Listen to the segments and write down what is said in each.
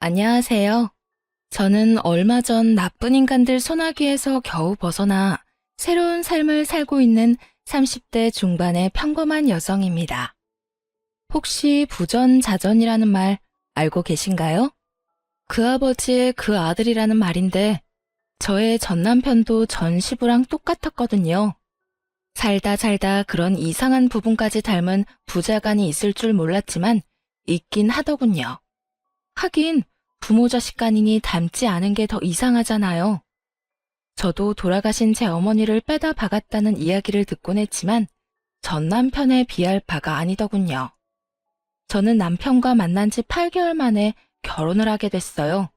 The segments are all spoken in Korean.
안녕하세요. 저는 얼마 전 나쁜 인간들 소나기에서 겨우 벗어나 새로운 삶을 살고 있는 30대 중반의 평범한 여성입니다. 혹시 부전자전이라는 말 알고 계신가요? 그 아버지의 그 아들이라는 말인데 저의 전 남편도 전 시부랑 똑같았거든요. 살다 살다 그런 이상한 부분까지 닮은 부자간이 있을 줄 몰랐지만 있긴 하더군요. 하긴 부모 자식 간이니 닮지 않은 게 더 이상하잖아요. 저도 돌아가신 제 어머니를 빼다 박았다는 이야기를 듣곤 했지만 전 남편에 비할 바가 아니더군요. 저는 남편과 만난 지 8개월 만에 결혼을 하게 됐어요.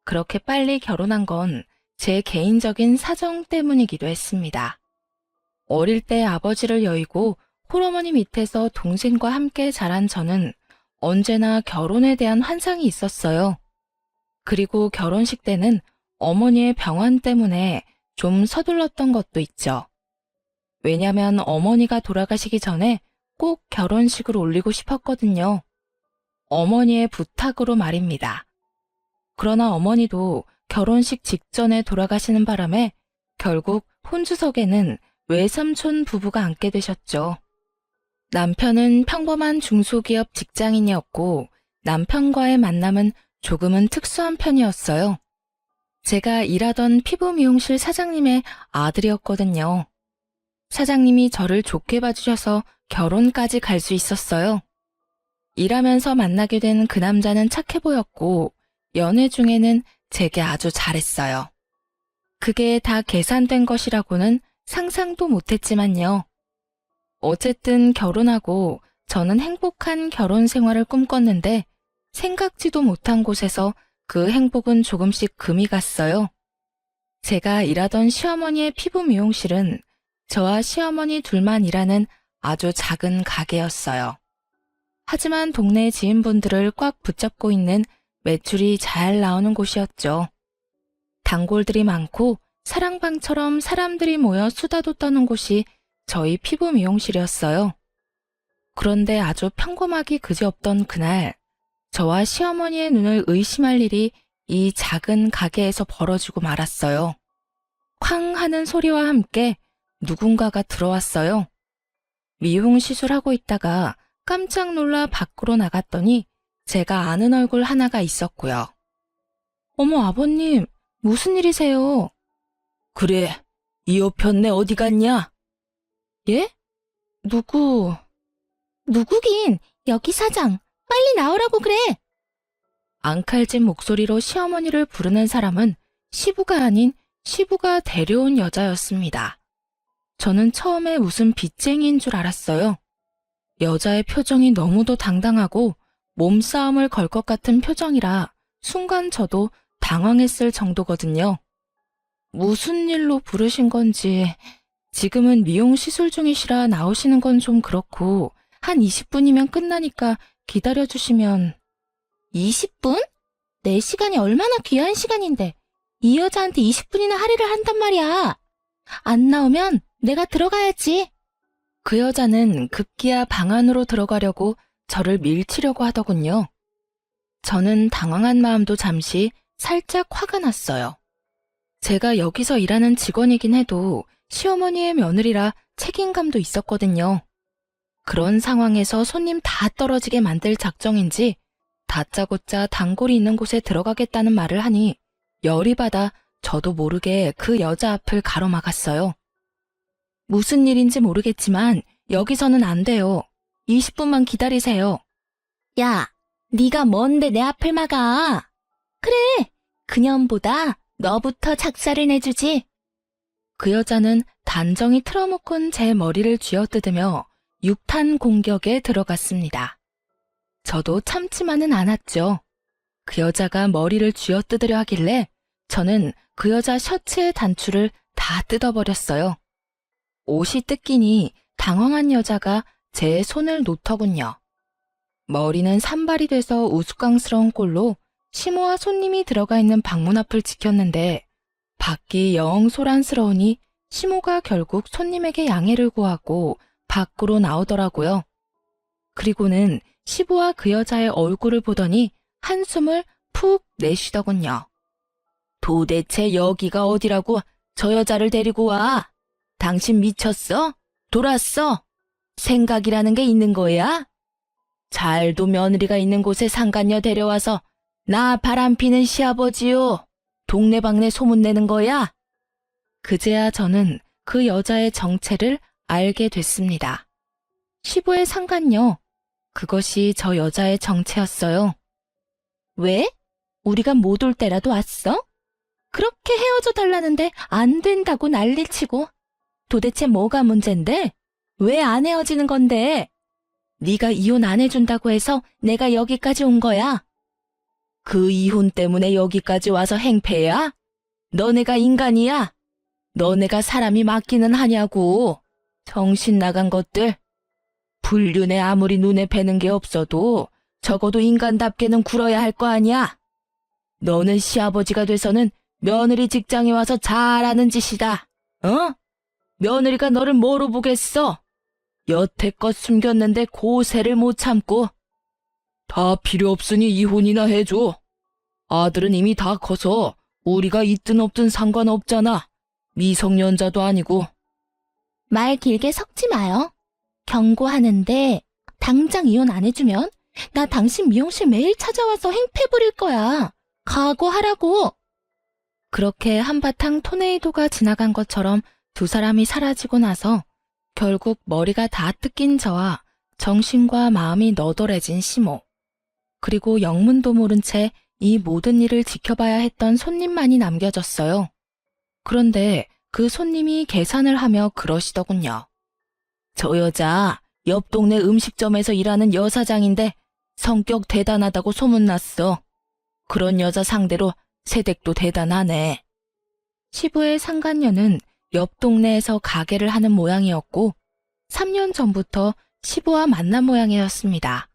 그렇게 빨리 결혼한 건 제 개인적인 사정 때문이기도 했습니다. 어릴 때 아버지를 여의고 홀어머니 밑에서 동생과 함께 자란 저는 언제나 결혼에 대한 환상이 있었어요. 그리고 결혼식 때는 어머니의 병환 때문에 좀 서둘렀던 것도 있죠. 왜냐면 어머니가 돌아가시기 전에 꼭 결혼식을 올리고 싶었거든요. 어머니의 부탁으로 말입니다. 그러나 어머니도 결혼식 직전에 돌아가시는 바람에 결국 혼주석에는 외삼촌 부부가 앉게 되셨죠. 남편은 평범한 중소기업 직장인이었고 남편과의 만남은 조금은 특수한 편이었어요. 제가 일하던 피부 미용실 사장님의 아들이었거든요. 사장님이 저를 좋게 봐주셔서 결혼까지 갈 수 있었어요. 일하면서 만나게 된 그 남자는 착해 보였고 연애 중에는 제게 아주 잘했어요. 그게 다 계산된 것이라고는 상상도 못했지만요. 어쨌든 결혼하고 저는 행복한 결혼 생활을 꿈꿨는데 생각지도 못한 곳에서 그 행복은 조금씩 금이 갔어요. 제가 일하던 시어머니의 피부 미용실은 저와 시어머니 둘만 일하는 아주 작은 가게였어요. 하지만 동네 지인분들을 꽉 붙잡고 있는 매출이 잘 나오는 곳이었죠. 단골들이 많고 사랑방처럼 사람들이 모여 수다도 떠는 곳이 저희 피부 미용실이었어요. 그런데 아주 평범하기 그지없던 그날, 저와 시어머니의 눈을 의심할 일이 이 작은 가게에서 벌어지고 말았어요. 쾅 하는 소리와 함께 누군가가 들어왔어요. 미용 시술하고 있다가 깜짝 놀라 밖으로 나갔더니 제가 아는 얼굴 하나가 있었고요. 어머 아버님, 무슨 일이세요? 그래, 이 여편네 어디 갔냐? 예? 누구긴, 여기 사장, 빨리 나오라고 그래. 앙칼진 목소리로 시어머니를 부르는 사람은 시부가 아닌 시부가 데려온 여자였습니다. 저는 처음에 무슨 빚쟁이인 줄 알았어요. 여자의 표정이 너무도 당당하고 몸싸움을 걸 것 같은 표정이라 순간 저도 당황했을 정도거든요. 무슨 일로 부르신 건지, 지금은 미용 시술 중이시라 나오시는 건 좀 그렇고 한 20분이면 끝나니까 기다려주시면. 20분? 내 시간이 얼마나 귀한 시간인데 이 여자한테 20분이나 할애를 한단 말이야. 안 나오면 내가 들어가야지. 그 여자는 급기야 방 안으로 들어가려고 저를 밀치려고 하더군요. 저는 당황한 마음도 잠시 살짝 화가 났어요. 제가 여기서 일하는 직원이긴 해도 시어머니의 며느리라 책임감도 있었거든요. 그런 상황에서 손님 다 떨어지게 만들 작정인지 다짜고짜 단골이 있는 곳에 들어가겠다는 말을 하니 열이 받아 저도 모르게 그 여자 앞을 가로막았어요. 무슨 일인지 모르겠지만 여기서는 안 돼요. 20분만 기다리세요. 야, 네가 뭔데 내 앞을 막아? 그래, 그년보다 너부터 작사를 내주지. 그 여자는 단정히 틀어먹은 제 머리를 쥐어뜯으며 육탄 공격에 들어갔습니다. 저도 참지만은 않았죠. 그 여자가 머리를 쥐어뜯으려 하길래 저는 그 여자 셔츠의 단추를 다 뜯어버렸어요. 옷이 뜯기니 당황한 여자가 제 손을 놓더군요. 머리는 산발이 돼서 우스꽝스러운 꼴로 시모와 손님이 들어가 있는 방문 앞을 지켰는데 밖이 영 소란스러우니 시모가 결국 손님에게 양해를 구하고 밖으로 나오더라고요. 그리고는 시부와 그 여자의 얼굴을 보더니 한숨을 푹 내쉬더군요. 도대체 여기가 어디라고 저 여자를 데리고 와? 당신 미쳤어? 돌았어? 생각이라는 게 있는 거야? 잘도 며느리가 있는 곳에 상간녀 데려와서 나 바람피는 시아버지요. 동네방네 소문내는 거야? 그제야 저는 그 여자의 정체를 알게 됐습니다. 시부의 상간녀, 그것이 저 여자의 정체였어요. 왜? 우리가 못 올 때라도 왔어? 그렇게 헤어져 달라는데 안 된다고 난리치고. 도대체 뭐가 문젠데? 왜 안 헤어지는 건데? 네가 이혼 안 해준다고 해서 내가 여기까지 온 거야. 그 이혼 때문에 여기까지 와서 행패야? 너네가 인간이야? 너네가 사람이 맞기는 하냐고. 정신 나간 것들. 불륜에 아무리 눈에 뵈는 게 없어도 적어도 인간답게는 굴어야 할 거 아니야. 너는 시아버지가 돼서는 며느리 직장에 와서 잘하는 짓이다. 어? 며느리가 너를 뭐로 보겠어? 여태껏 숨겼는데 고세를 못 참고. 다 필요 없으니 이혼이나 해줘. 아들은 이미 다 커서 우리가 있든 없든 상관없잖아. 미성년자도 아니고. 말 길게 섞지 마요. 경고하는데 당장 이혼 안 해주면 나 당신 미용실 매일 찾아와서 행패 부릴 거야. 각오하라고. 그렇게 한바탕 토네이도가 지나간 것처럼 두 사람이 사라지고 나서 결국 머리가 다 뜯긴 저와 정신과 마음이 너덜해진 시모, 그리고 영문도 모른 채 이 모든 일을 지켜봐야 했던 손님만이 남겨졌어요. 그런데 그 손님이 계산을 하며 그러시더군요. 저 여자 옆 동네 음식점에서 일하는 여사장인데 성격 대단하다고 소문났어. 그런 여자 상대로 세댁도 대단하네. 시부의 상간녀는 옆 동네에서 가게를 하는 모양이었고 3년 전부터 시부와 만난 모양이었습니다.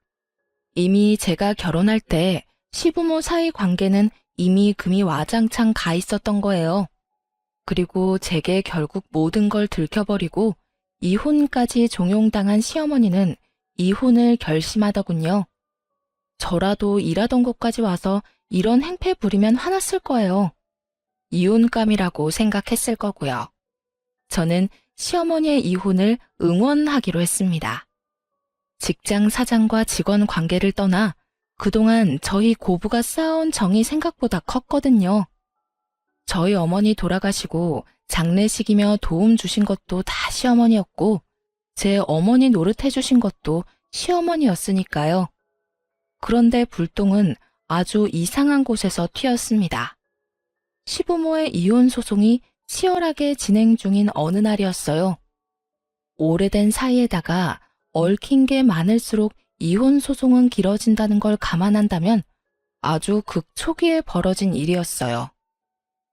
이미 제가 결혼할 때 시부모 사이 관계는 이미 금이 와장창 가 있었던 거예요. 그리고 제게 결국 모든 걸 들켜버리고 이혼까지 종용당한 시어머니는 이혼을 결심하더군요. 저라도 일하던 곳까지 와서 이런 행패 부리면 화났을 거예요. 이혼감이라고 생각했을 거고요. 저는 시어머니의 이혼을 응원하기로 했습니다. 직장 사장과 직원 관계를 떠나 그동안 저희 고부가 쌓아온 정이 생각보다 컸거든요. 저희 어머니 돌아가시고 장례식이며 도움 주신 것도 다 시어머니였고 제 어머니 노릇해 주신 것도 시어머니였으니까요. 그런데 불똥은 아주 이상한 곳에서 튀었습니다. 시부모의 이혼 소송이 치열하게 진행 중인 어느 날이었어요. 오래된 사이에다가 얽힌 게 많을수록 이혼 소송은 길어진다는 걸 감안한다면 아주 극초기에 벌어진 일이었어요.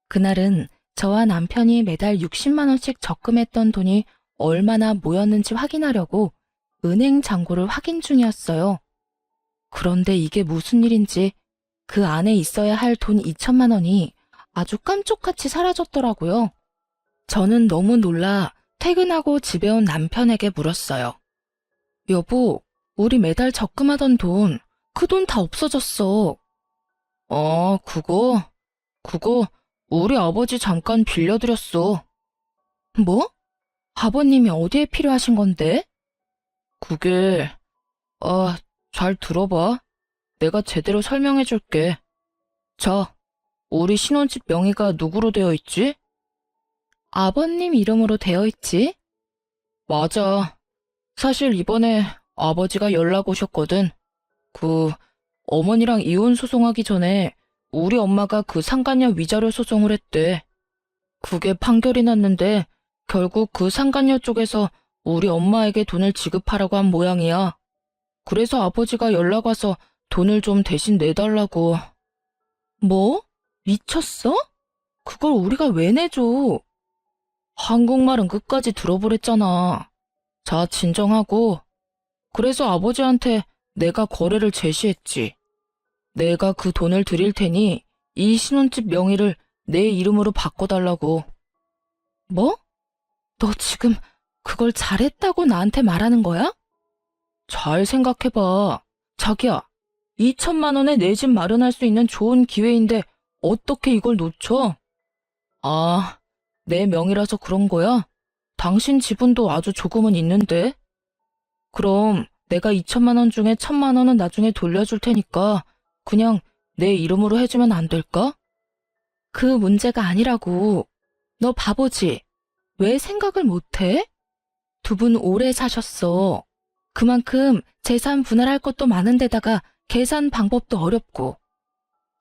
그날은 저와 남편이 매달 60만 원씩 적금했던 돈이 얼마나 모였는지 확인하려고 은행 잔고를 확인 중이었어요. 그런데 이게 무슨 일인지 그 안에 있어야 할 돈 2천만 원이 아주 깜짝같이 사라졌더라고요. 저는 너무 놀라 퇴근하고 집에 온 남편에게 물었어요. 여보, 우리 매달 적금하던 돈, 그 돈 다 없어졌어. 그거 우리 아버지 잠깐 빌려드렸어. 뭐? 아버님이 어디에 필요하신 건데? 그게, 잘 들어봐. 내가 제대로 설명해 줄게. 자, 우리 신혼집 명의가 누구로 되어 있지? 아버님 이름으로 되어 있지? 맞아. 사실 이번에 아버지가 연락 오셨거든. 어머니랑 이혼 소송하기 전에 우리 엄마가 그 상간녀 위자료 소송을 했대. 그게 판결이 났는데 결국 그 상간녀 쪽에서 우리 엄마에게 돈을 지급하라고 한 모양이야. 그래서 아버지가 연락 와서 돈을 좀 대신 내달라고. 뭐? 미쳤어? 그걸 우리가 왜 내줘? 한국말은 끝까지 들어보랬잖아. 자, 진정하고. 그래서 아버지한테 내가 거래를 제시했지. 내가 그 돈을 드릴 테니 이 신혼집 명의를 내 이름으로 바꿔달라고. 뭐? 너 지금 그걸 잘했다고 나한테 말하는 거야? 잘 생각해봐. 자기야, 2천만 원에 내 집 마련할 수 있는 좋은 기회인데 어떻게 이걸 놓쳐? 아, 내 명의라서 그런 거야? 당신 지분도 아주 조금은 있는데? 그럼 내가 2천만 원 중에 1,000만 원은 나중에 돌려줄 테니까 그냥 내 이름으로 해주면 안 될까? 그 문제가 아니라고. 너 바보지? 왜 생각을 못해? 두 분 오래 사셨어. 그만큼 재산 분할할 것도 많은데다가 계산 방법도 어렵고.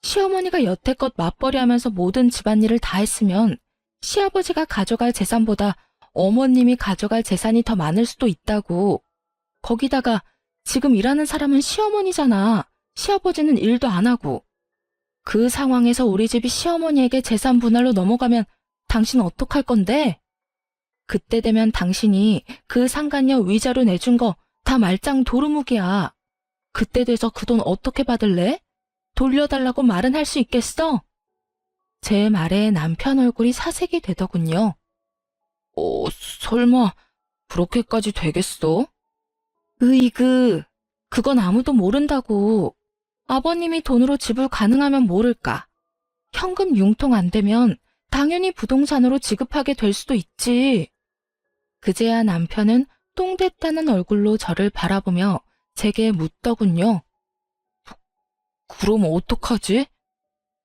시어머니가 여태껏 맞벌이 하면서 모든 집안일을 다 했으면 시아버지가 가져갈 재산보다 어머님이 가져갈 재산이 더 많을 수도 있다고. 거기다가 지금 일하는 사람은 시어머니잖아. 시아버지는 일도 안 하고. 그 상황에서 우리 집이 시어머니에게 재산 분할로 넘어가면 당신 어떡할 건데? 그때 되면 당신이 그 상간녀 위자료 내준 거 다 말짱 도루묵이야. 그때 돼서 그 돈 어떻게 받을래? 돌려달라고 말은 할 수 있겠어? 제 말에 남편 얼굴이 사색이 되더군요. 설마 그렇게까지 되겠어? 으이그, 그건 아무도 모른다고. 아버님이 돈으로 지불 가능하면 모를까. 현금 융통 안 되면 당연히 부동산으로 지급하게 될 수도 있지. 그제야 남편은 똥 됐다는 얼굴로 저를 바라보며 제게 묻더군요. 그럼 어떡하지?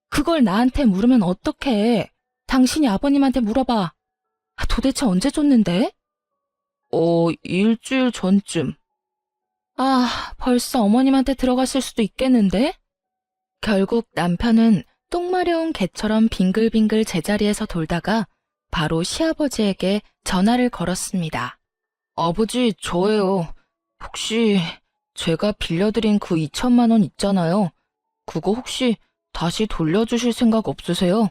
그걸 나한테 물으면 어떡해. 당신이 아버님한테 물어봐. 도대체 언제 줬는데? 일주일 전쯤. 벌써 어머님한테 들어갔을 수도 있겠는데? 결국 남편은 똥 마려운 개처럼 빙글빙글 제자리에서 돌다가 바로 시아버지에게 전화를 걸었습니다. 아버지, 저예요. 혹시 제가 빌려드린 그 2천만 원 있잖아요. 그거 혹시 다시 돌려주실 생각 없으세요?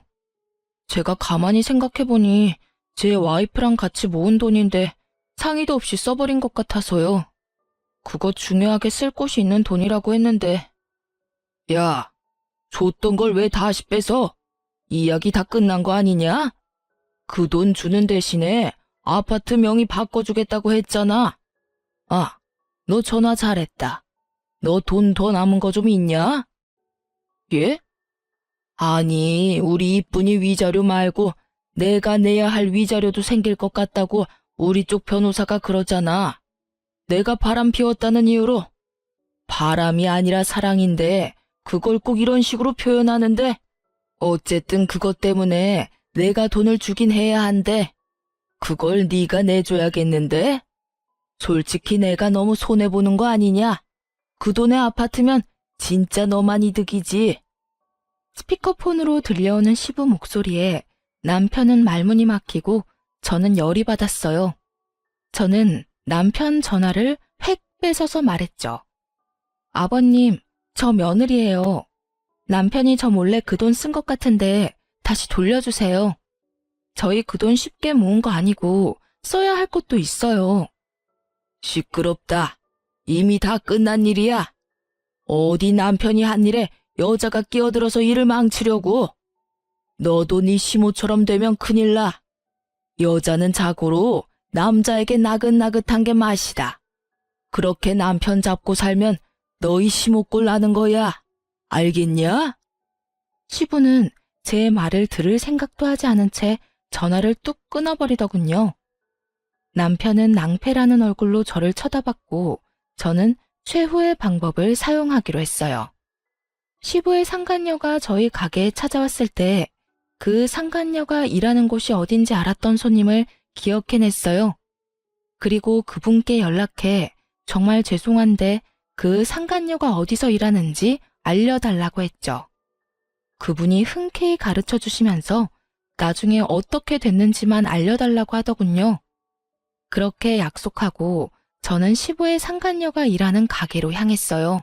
제가 가만히 생각해보니 제 와이프랑 같이 모은 돈인데 상의도 없이 써버린 것 같아서요. 그거 중요하게 쓸 곳이 있는 돈이라고 했는데. 야, 줬던 걸 왜 다시 뺏어? 이야기 다 끝난 거 아니냐? 그 돈 주는 대신에 아파트 명의 바꿔주겠다고 했잖아. 너 전화 잘했다. 너 돈 더 남은 거 좀 있냐? 예? 아니, 우리 이쁜이 위자료 말고 내가 내야 할 위자료도 생길 것 같다고 우리 쪽 변호사가 그러잖아. 내가 바람 피웠다는 이유로. 바람이 아니라 사랑인데 그걸 꼭 이런 식으로 표현하는데. 어쨌든 그것 때문에 내가 돈을 주긴 해야 한대. 그걸 네가 내줘야겠는데? 솔직히 내가 너무 손해보는 거 아니냐? 그 돈의 아파트면 진짜 너만 이득이지. 스피커폰으로 들려오는 시부 목소리에 남편은 말문이 막히고 저는 열이 받았어요. 저는 남편 전화를 획 뺏어서 말했죠. 아버님, 저 며느리예요. 남편이 저 몰래 그 돈 쓴 것 같은데 다시 돌려주세요. 저희 그 돈 쉽게 모은 거 아니고 써야 할 것도 있어요. 시끄럽다. 이미 다 끝난 일이야. 어디 남편이 한 일에 여자가 끼어들어서 일을 망치려고. 너도 네 시모처럼 되면 큰일 나. 여자는 자고로 남자에게 나긋나긋한 게 맛이다. 그렇게 남편 잡고 살면 너희 시모꼴 나는 거야. 알겠냐? 시부는 제 말을 들을 생각도 하지 않은 채 전화를 뚝 끊어버리더군요. 남편은 낭패라는 얼굴로 저를 쳐다봤고 저는 최후의 방법을 사용하기로 했어요. 시부의 상간녀가 저희 가게에 찾아왔을 때 그 상간녀가 일하는 곳이 어딘지 알았던 손님을 기억해냈어요. 그리고 그분께 연락해 정말 죄송한데 그 상간녀가 어디서 일하는지 알려달라고 했죠. 그분이 흔쾌히 가르쳐 주시면서 나중에 어떻게 됐는지만 알려달라고 하더군요. 그렇게 약속하고 저는 시부의 상간녀가 일하는 가게로 향했어요.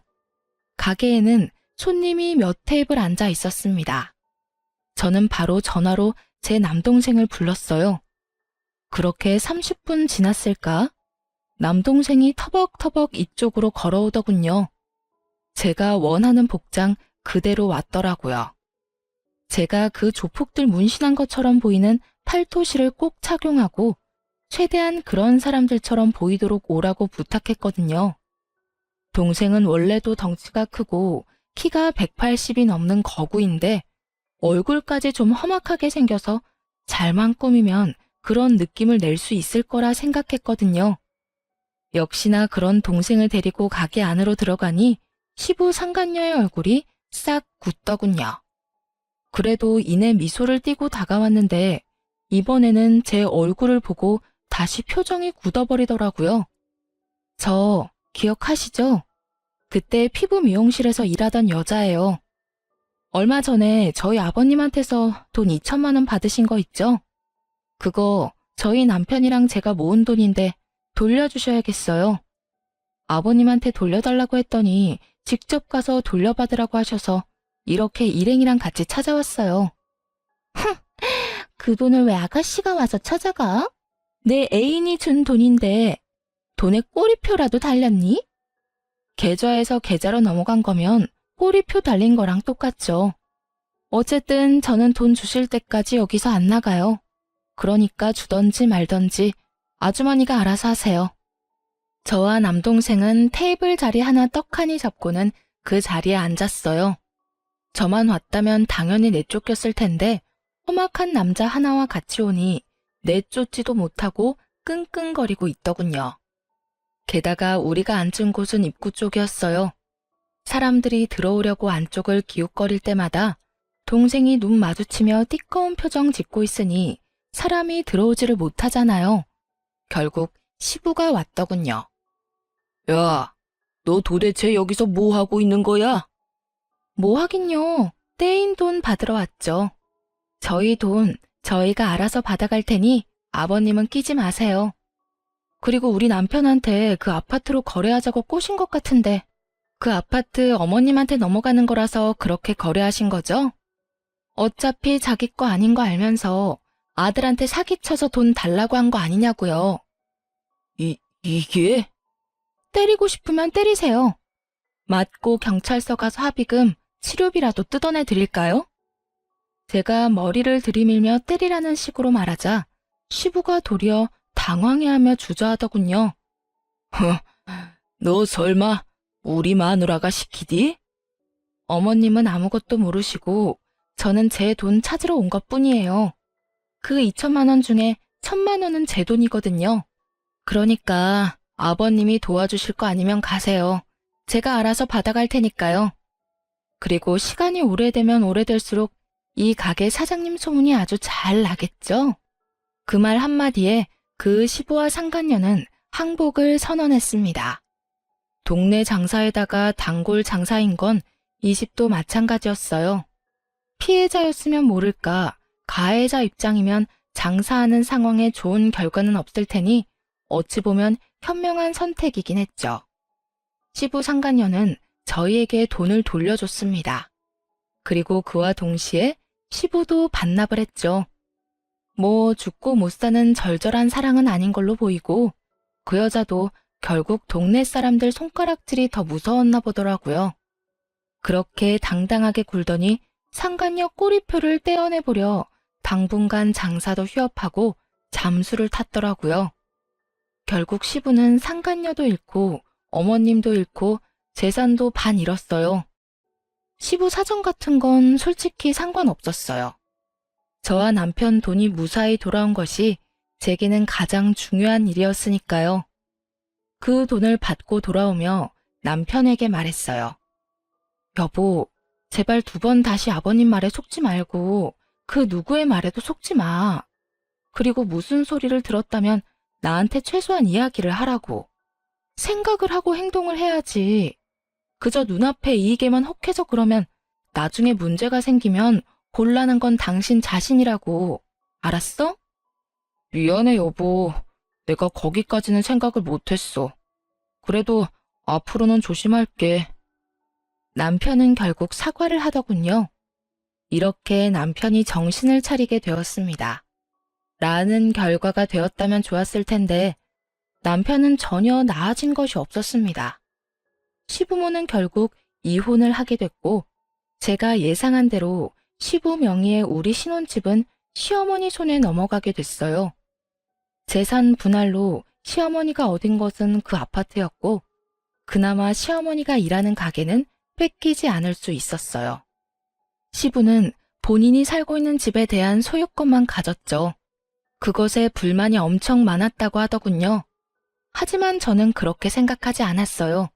가게에는 손님이 몇 테이블 앉아 있었습니다. 저는 바로 전화로 제 남동생을 불렀어요. 그렇게 30분 지났을까? 남동생이 터벅터벅 이쪽으로 걸어오더군요. 제가 원하는 복장 그대로 왔더라고요. 제가 그 조폭들 문신한 것처럼 보이는 팔토시를 꼭 착용하고 최대한 그런 사람들처럼 보이도록 오라고 부탁했거든요. 동생은 원래도 덩치가 크고 키가 180이 넘는 거구인데 얼굴까지 좀 험악하게 생겨서 잘만 꾸미면 그런 느낌을 낼 수 있을 거라 생각했거든요. 역시나 그런 동생을 데리고 가게 안으로 들어가니 시부 상간녀의 얼굴이 싹 굳더군요. 그래도 이내 미소를 띠고 다가왔는데 이번에는 제 얼굴을 보고 다시 표정이 굳어버리더라고요. 저 기억하시죠? 그때 피부 미용실에서 일하던 여자예요. 얼마 전에 저희 아버님한테서 돈 2천만 원 받으신 거 있죠? 그거 저희 남편이랑 제가 모은 돈인데 돌려주셔야겠어요. 아버님한테 돌려달라고 했더니 직접 가서 돌려받으라고 하셔서 이렇게 일행이랑 같이 찾아왔어요. 흥, 그 돈을 왜 아가씨가 와서 찾아가? 내 애인이 준 돈인데 돈에 꼬리표라도 달렸니? 계좌에서 계좌로 넘어간 거면 꼬리표 달린 거랑 똑같죠. 어쨌든 저는 돈 주실 때까지 여기서 안 나가요. 그러니까 주던지 말던지 아주머니가 알아서 하세요. 저와 남동생은 테이블 자리 하나 떡하니 잡고는 그 자리에 앉았어요. 저만 왔다면 당연히 내쫓겼을 텐데 험악한 남자 하나와 같이 오니 내쫓지도 못하고 끙끙거리고 있더군요. 게다가 우리가 앉은 곳은 입구 쪽이었어요. 사람들이 들어오려고 안쪽을 기웃거릴 때마다 동생이 눈 마주치며 띠꺼운 표정 짓고 있으니 사람이 들어오지를 못하잖아요. 결국 시부가 왔더군요. 야, 너 도대체 여기서 뭐 하고 있는 거야? 뭐 하긴요. 떼인 돈 받으러 왔죠. 저희 돈 저희가 알아서 받아갈 테니 아버님은 끼지 마세요. 그리고 우리 남편한테 그 아파트로 거래하자고 꼬신 것 같은데 그 아파트 어머님한테 넘어가는 거라서 그렇게 거래하신 거죠? 어차피 자기 거 아닌 거 알면서 아들한테 사기쳐서 돈 달라고 한 거 아니냐고요. 이게? 때리고 싶으면 때리세요. 맞고 경찰서 가서 합의금, 치료비라도 뜯어내 드릴까요? 제가 머리를 들이밀며 때리라는 식으로 말하자 시부가 도리어 당황해하며 주저하더군요. 너 설마 우리 마누라가 시키디? 어머님은 아무것도 모르시고 저는 제 돈 찾으러 온 것뿐이에요. 그 2천만 원 중에 1,000만 원은 제 돈이거든요. 그러니까 아버님이 도와주실 거 아니면 가세요. 제가 알아서 받아갈 테니까요. 그리고 시간이 오래되면 오래될수록 이 가게 사장님 소문이 아주 잘 나겠죠? 그 말 한마디에 그 시부와 상간녀는 항복을 선언했습니다. 동네 장사에다가 단골 장사인 건 이 집도 마찬가지였어요. 피해자였으면 모를까 가해자 입장이면 장사하는 상황에 좋은 결과는 없을 테니 어찌 보면 현명한 선택이긴 했죠. 시부 상간녀는 저희에게 돈을 돌려줬습니다. 그리고 그와 동시에 시부도 반납을 했죠. 뭐 죽고 못 사는 절절한 사랑은 아닌 걸로 보이고 그 여자도 결국 동네 사람들 손가락질이 더 무서웠나 보더라고요. 그렇게 당당하게 굴더니 상간녀 꼬리표를 떼어내보려 당분간 장사도 휴업하고 잠수를 탔더라고요. 결국 시부는 상간녀도 잃고 어머님도 잃고 재산도 반 잃었어요. 시부 사정 같은 건 솔직히 상관없었어요. 저와 남편 돈이 무사히 돌아온 것이 제게는 가장 중요한 일이었으니까요. 그 돈을 받고 돌아오며 남편에게 말했어요. 여보, 제발 2번 다시 아버님 말에 속지 말고 그 누구의 말에도 속지 마. 그리고 무슨 소리를 들었다면 나한테 최소한 이야기를 하라고. 생각을 하고 행동을 해야지. 그저 눈앞에 이익에만 혹해서 그러면 나중에 문제가 생기면 곤란한 건 당신 자신이라고. 알았어? 미안해, 여보. 내가 거기까지는 생각을 못했어. 그래도 앞으로는 조심할게. 남편은 결국 사과를 하더군요. 이렇게 남편이 정신을 차리게 되었습니다. 라는 결과가 되었다면 좋았을 텐데 남편은 전혀 나아진 것이 없었습니다. 시부모는 결국 이혼을 하게 됐고 제가 예상한 대로 시부 명의의 우리 신혼집은 시어머니 손에 넘어가게 됐어요. 재산 분할로 시어머니가 얻은 것은 그 아파트였고 그나마 시어머니가 일하는 가게는 뺏기지 않을 수 있었어요. 시부는 본인이 살고 있는 집에 대한 소유권만 가졌죠. 그것에 불만이 엄청 많았다고 하더군요. 하지만 저는 그렇게 생각하지 않았어요.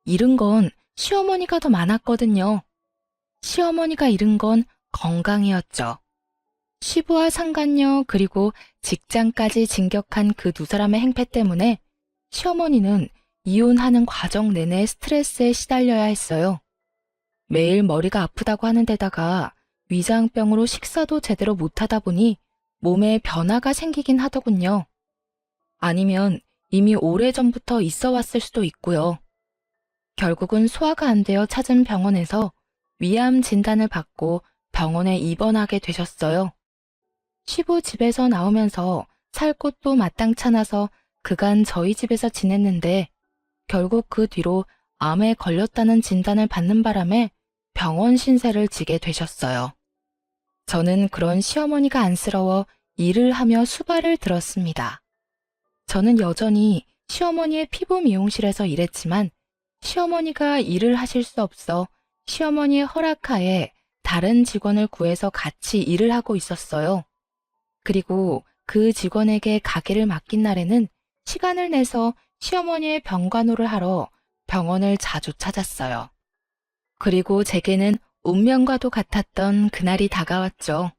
잃은 건 시어머니가 더 많았거든요. 시어머니가 잃은 건 건강이었죠. 시부와 상간녀 그리고 직장까지 진격한 그 두 사람의 행패 때문에 시어머니는 이혼하는 과정 내내 스트레스에 시달려야 했어요. 매일 머리가 아프다고 하는 데다가 위장병으로 식사도 제대로 못하다 보니 몸에 변화가 생기긴 하더군요. 아니면 이미 오래전부터 있어 왔을 수도 있고요. 결국은 소화가 안 되어 찾은 병원에서 위암 진단을 받고 병원에 입원하게 되셨어요. 시부 집에서 나오면서 살 곳도 마땅찮아서 그간 저희 집에서 지냈는데 결국 그 뒤로 암에 걸렸다는 진단을 받는 바람에 병원 신세를 지게 되셨어요. 저는 그런 시어머니가 안쓰러워 일을 하며 수발을 들었습니다. 저는 여전히 시어머니의 피부 미용실에서 일했지만 시어머니가 일을 하실 수 없어 시어머니의 허락하에 다른 직원을 구해서 같이 일을 하고 있었어요. 그리고 그 직원에게 가게를 맡긴 날에는 시간을 내서 시어머니의 병간호를 하러 병원을 자주 찾았어요. 그리고 제게는 운명과도 같았던 그날이 다가왔죠.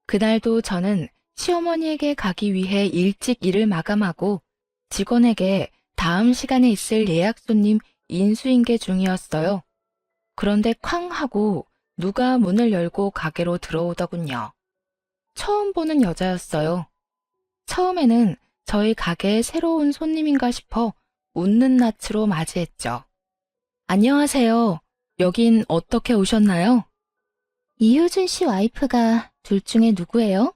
그날도 저는 시어머니에게 가기 위해 일찍 일을 마감하고 직원에게 다음 시간에 있을 예약 손님 인수인계 중이었어요. 그런데 쾅 하고 누가 문을 열고 가게로 들어오더군요. 처음 보는 여자였어요. 처음에는 저희 가게에 새로운 손님인가 싶어 웃는 낯으로 맞이했죠. 안녕하세요. 여긴 어떻게 오셨나요? 이효준 씨 와이프가 둘 중에 누구예요?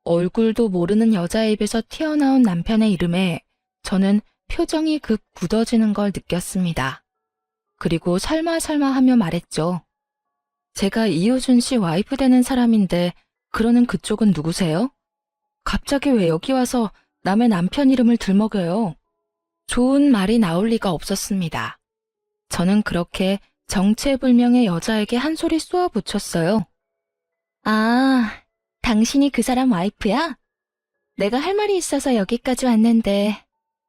얼굴도 모르는 여자의 입에서 튀어나온 남편의 이름에 저는 표정이 급 굳어지는 걸 느꼈습니다. 그리고 설마 하며 말했죠. 제가 이효준 씨 와이프 되는 사람인데 그러는 그쪽은 누구세요? 갑자기 왜 여기 와서 남의 남편 이름을 들먹여요? 좋은 말이 나올 리가 없었습니다. 저는 그렇게 정체불명의 여자에게 한 소리 쏘아 붙였어요. 아, 당신이 그 사람 와이프야? 내가 할 말이 있어서 여기까지 왔는데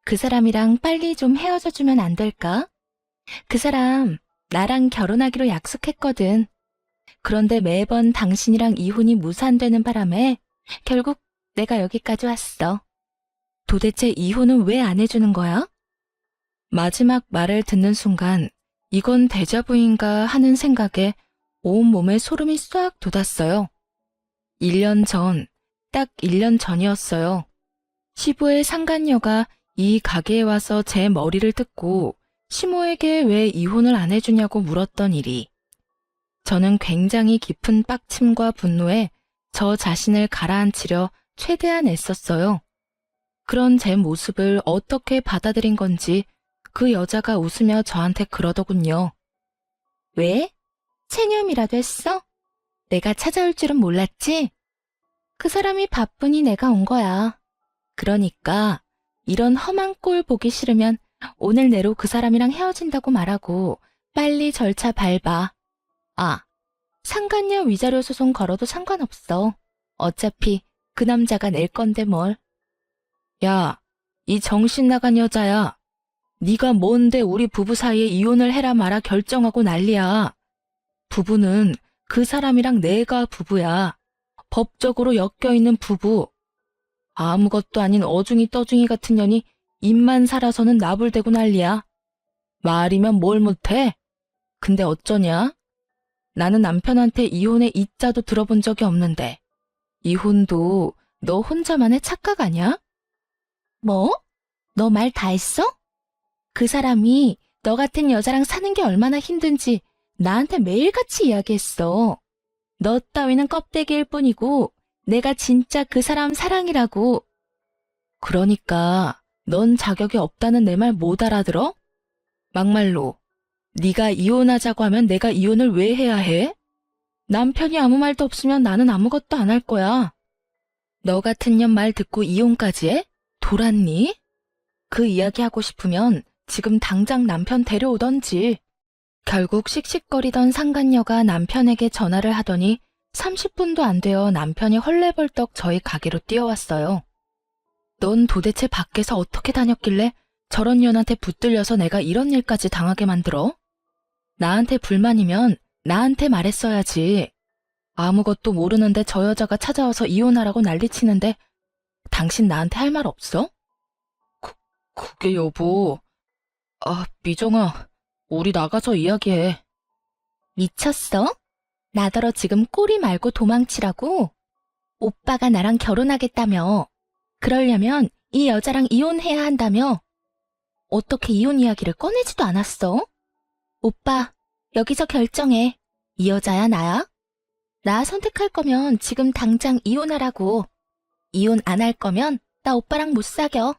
그 사람이랑 빨리 좀 헤어져 주면 안 될까? 그 사람 나랑 결혼하기로 약속했거든. 그런데 매번 당신이랑 이혼이 무산되는 바람에 결국 내가 여기까지 왔어. 도대체 이혼은 왜 안 해주는 거야? 마지막 말을 듣는 순간 이건 데자부인가 하는 생각에 온몸에 소름이 싹 돋았어요. 1년 전, 딱 1년 전이었어요. 시부의 상간녀가 이 가게에 와서 제 머리를 뜯고 시모에게 왜 이혼을 안 해주냐고 물었던 일이. 저는 굉장히 깊은 빡침과 분노에 저 자신을 가라앉히려 최대한 애썼어요. 그런 제 모습을 어떻게 받아들인 건지 그 여자가 웃으며 저한테 그러더군요. 왜? 체념이라도 했어? 내가 찾아올 줄은 몰랐지? 그 사람이 바쁘니 내가 온 거야. 그러니까 이런 험한 꼴 보기 싫으면 오늘 내로 그 사람이랑 헤어진다고 말하고 빨리 절차 밟아. 아, 상간녀 위자료 소송 걸어도 상관없어. 어차피 그 남자가 낼 건데 뭘. 야, 이 정신 나간 여자야. 네가 뭔데 우리 부부 사이에 이혼을 해라 마라 결정하고 난리야. 부부는 그 사람이랑 내가 부부야. 법적으로 엮여있는 부부. 아무것도 아닌 어중이 떠중이 같은 년이 입만 살아서는 나불대고 난리야. 말이면 뭘 못해? 근데 어쩌냐? 나는 남편한테 이혼의 이자도 들어본 적이 없는데 이혼도 너 혼자만의 착각 아니야? 뭐? 너 말 다 했어? 그 사람이 너 같은 여자랑 사는 게 얼마나 힘든지 나한테 매일같이 이야기했어. 너 따위는 껍데기일 뿐이고 내가 진짜 그 사람 사랑이라고. 그러니까 넌 자격이 없다는 내 말 못 알아들어? 막말로 네가 이혼하자고 하면 내가 이혼을 왜 해야 해? 남편이 아무 말도 없으면 나는 아무것도 안 할 거야. 너 같은 년 말 듣고 이혼까지 해? 돌았니? 그 이야기 하고 싶으면 지금 당장 남편 데려오던지. 결국 씩씩거리던 상간녀가 남편에게 전화를 하더니 30분도 안 되어 남편이 헐레벌떡 저희 가게로 뛰어왔어요. 넌 도대체 밖에서 어떻게 다녔길래 저런 년한테 붙들려서 내가 이런 일까지 당하게 만들어? 나한테 불만이면 나한테 말했어야지. 아무것도 모르는데 저 여자가 찾아와서 이혼하라고 난리치는데 당신 나한테 할 말 없어? 그게 여보. 미정아, 우리 나가서 이야기해. 미쳤어? 나더러 지금 꼬리 말고 도망치라고? 오빠가 나랑 결혼하겠다며. 그러려면 이 여자랑 이혼해야 한다며. 어떻게 이혼 이야기를 꺼내지도 않았어? 오빠, 여기서 결정해. 이 여자야, 나야? 나 선택할 거면 지금 당장 이혼하라고. 이혼 안 할 거면 나 오빠랑 못 사겨.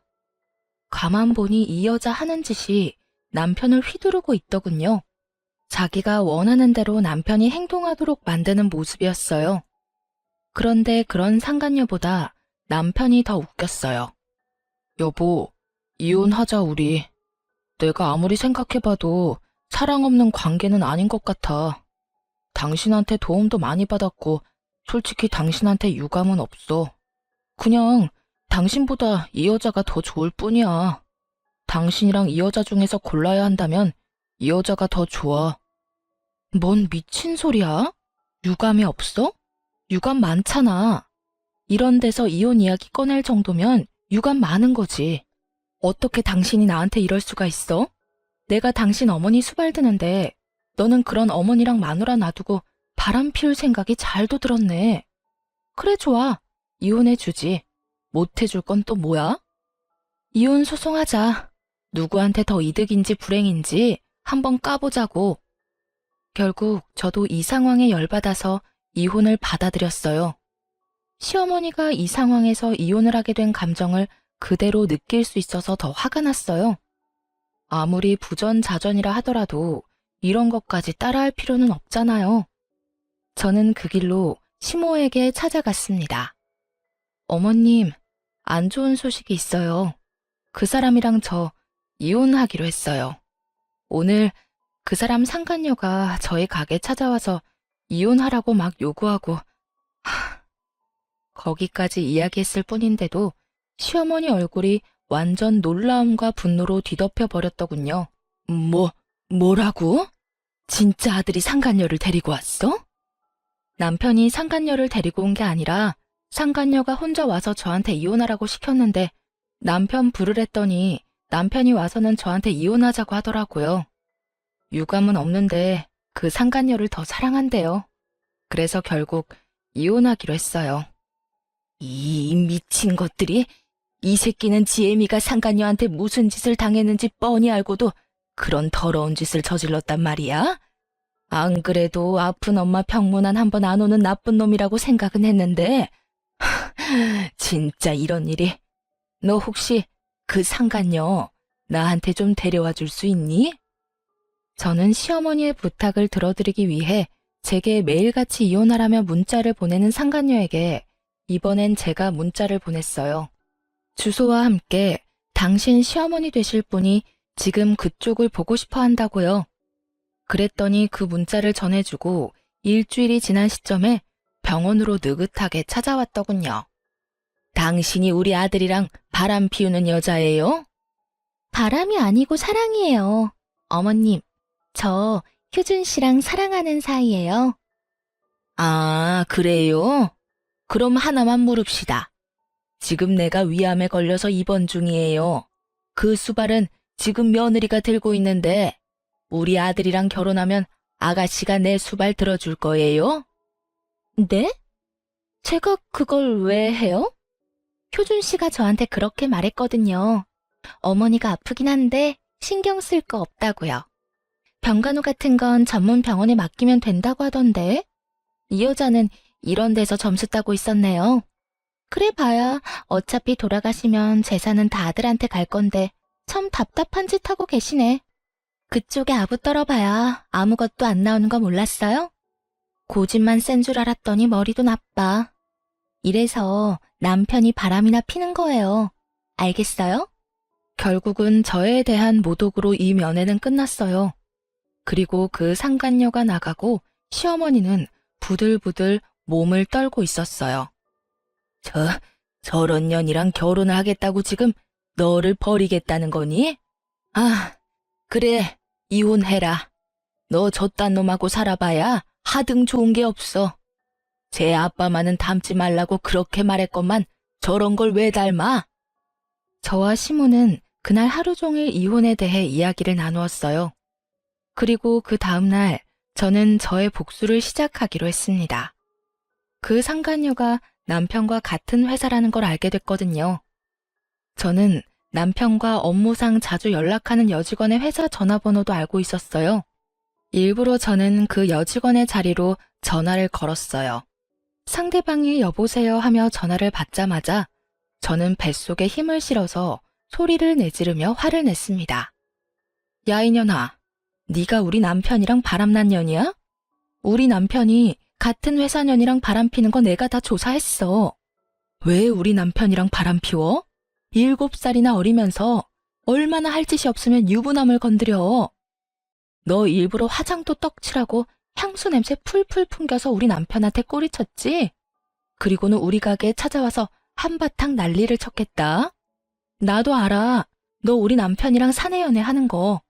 가만 보니 이 여자 하는 짓이 남편을 휘두르고 있더군요. 자기가 원하는 대로 남편이 행동하도록 만드는 모습이었어요. 그런데 그런 상간녀보다 남편이 더 웃겼어요. 여보, 이혼하자 우리. 내가 아무리 생각해봐도 사랑 없는 관계는 아닌 것 같아. 당신한테 도움도 많이 받았고 솔직히 당신한테 유감은 없어. 그냥 당신보다 이 여자가 더 좋을 뿐이야. 당신이랑 이 여자 중에서 골라야 한다면 이 여자가 더 좋아. 뭔 미친 소리야? 유감이 없어? 유감 많잖아. 이런 데서 이혼 이야기 꺼낼 정도면 유감 많은 거지. 어떻게 당신이 나한테 이럴 수가 있어? 내가 당신 어머니 수발 드는데 너는 그런 어머니랑 마누라 놔두고 바람 피울 생각이 잘도 들었네. 그래 좋아. 이혼해주지. 못해줄 건 또 뭐야? 이혼 소송하자. 누구한테 더 이득인지 불행인지 한번 까보자고. 결국 저도 이 상황에 열받아서 이혼을 받아들였어요. 시어머니가 이 상황에서 이혼을 하게 된 감정을 그대로 느낄 수 있어서 더 화가 났어요. 아무리 부전자전이라 하더라도 이런 것까지 따라할 필요는 없잖아요. 저는 그 길로 시모에게 찾아갔습니다. 어머님, 안 좋은 소식이 있어요. 그 사람이랑 저 이혼하기로 했어요. 오늘 그 사람 상간녀가 저희 가게 찾아와서 이혼하라고 막 요구하고 거기까지 이야기했을 뿐인데도 시어머니 얼굴이 완전 놀라움과 분노로 뒤덮여 버렸더군요. 뭐라고? 진짜 아들이 상간녀를 데리고 왔어? 남편이 상간녀를 데리고 온 게 아니라 상간녀가 혼자 와서 저한테 이혼하라고 시켰는데 남편 부르랬더니 남편이 와서는 저한테 이혼하자고 하더라고요. 유감은 없는데 그 상간녀를 더 사랑한대요. 그래서 결국 이혼하기로 했어요. 이 미친 것들이, 이 새끼는 지혜미가 상간녀한테 무슨 짓을 당했는지 뻔히 알고도 그런 더러운 짓을 저질렀단 말이야? 안 그래도 아픈 엄마 병문안 한 번 안 오는 나쁜 놈이라고 생각은 했는데 진짜 이런 일이. 너 혹시 그 상간녀 나한테 좀 데려와 줄 수 있니? 저는 시어머니의 부탁을 들어드리기 위해 제게 매일같이 이혼하라며 문자를 보내는 상간녀에게 이번엔 제가 문자를 보냈어요. 주소와 함께 당신 시어머니 되실 분이 지금 그쪽을 보고 싶어 한다고요. 그랬더니 그 문자를 전해주고 일주일이 지난 시점에 병원으로 느긋하게 찾아왔더군요. 당신이 우리 아들이랑 바람 피우는 여자예요? 바람이 아니고 사랑이에요. 어머님, 저 효준 씨랑 사랑하는 사이예요. 아, 그래요? 그럼 하나만 물읍시다. 지금 내가 위암에 걸려서 입원 중이에요. 그 수발은 지금 며느리가 들고 있는데 우리 아들이랑 결혼하면 아가씨가 내 수발 들어줄 거예요? 네? 제가 그걸 왜 해요? 효준 씨가 저한테 그렇게 말했거든요. 어머니가 아프긴 한데 신경 쓸 거 없다고요. 병간호 같은 건 전문 병원에 맡기면 된다고 하던데. 이 여자는 이런 데서 점수 따고 있었네요. 그래 봐야 어차피 돌아가시면 재산은 다 아들한테 갈 건데 참 답답한 짓 하고 계시네. 그쪽에 아부 떨어봐야 아무것도 안 나오는 거 몰랐어요? 고집만 센 줄 알았더니 머리도 나빠. 이래서 남편이 바람이나 피는 거예요. 알겠어요? 결국은 저에 대한 모독으로 이 면회는 끝났어요. 그리고 그 상간녀가 나가고 시어머니는 부들부들 몸을 떨고 있었어요. 저런 년이랑 결혼을 하겠다고 지금 너를 버리겠다는 거니? 아, 그래, 이혼해라. 너 저딴 놈하고 살아봐야 하등 좋은 게 없어. 제 아빠만은 닮지 말라고 그렇게 말했건만 저런 걸 왜 닮아? 저와 시모는 그날 하루 종일 이혼에 대해 이야기를 나누었어요. 그리고 그 다음날 저는 저의 복수를 시작하기로 했습니다. 그 상간녀가 남편과 같은 회사라는 걸 알게 됐거든요. 저는 남편과 업무상 자주 연락하는 여직원의 회사 전화번호도 알고 있었어요. 일부러 저는 그 여직원의 자리로 전화를 걸었어요. 상대방이 여보세요 하며 전화를 받자마자 저는 뱃속에 힘을 실어서 소리를 내지르며 화를 냈습니다. 야 이년아, 네가 우리 남편이랑 바람난 년이야? 우리 남편이 같은 회사 년이랑 바람피는 거 내가 다 조사했어. 왜 우리 남편이랑 바람 피워? 7살이나 어리면서 얼마나 할 짓이 없으면 유부남을 건드려. 너 일부러 화장도 떡칠하고 향수 냄새 풀풀 풍겨서 우리 남편한테 꼬리쳤지? 그리고는 우리 가게에 찾아와서 한바탕 난리를 쳤겠다. 나도 알아. 너 우리 남편이랑 사내 연애 하는 거.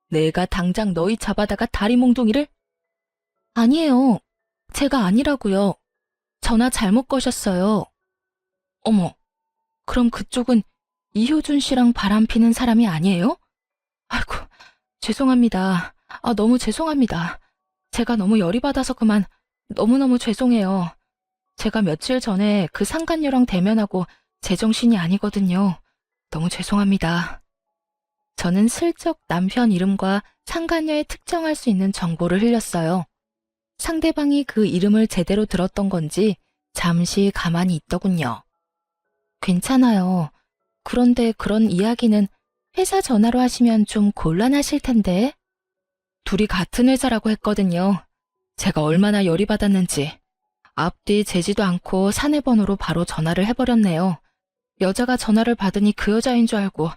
내가 당장 너희 잡아다가 다리 몽둥이를? 아니에요. 제가 아니라고요. 전화 잘못 거셨어요. 어머, 그럼 그쪽은 이효준 씨랑 바람피는 사람이 아니에요? 아이고, 죄송합니다. 너무 죄송합니다. 제가 너무 열이 받아서 그만 너무너무 죄송해요. 제가 며칠 전에 그 상간녀랑 대면하고 제정신이 아니거든요. 너무 죄송합니다. 저는 슬쩍 남편 이름과 상간녀에 특정할 수 있는 정보를 흘렸어요. 상대방이 그 이름을 제대로 들었던 건지 잠시 가만히 있더군요. 괜찮아요. 그런데 그런 이야기는 회사 전화로 하시면 좀 곤란하실 텐데. 둘이 같은 회사라고 했거든요. 제가 얼마나 열이 받았는지. 앞뒤 재지도 않고 사내 번호로 바로 전화를 해버렸네요. 여자가 전화를 받으니 그 여자인 줄 알고.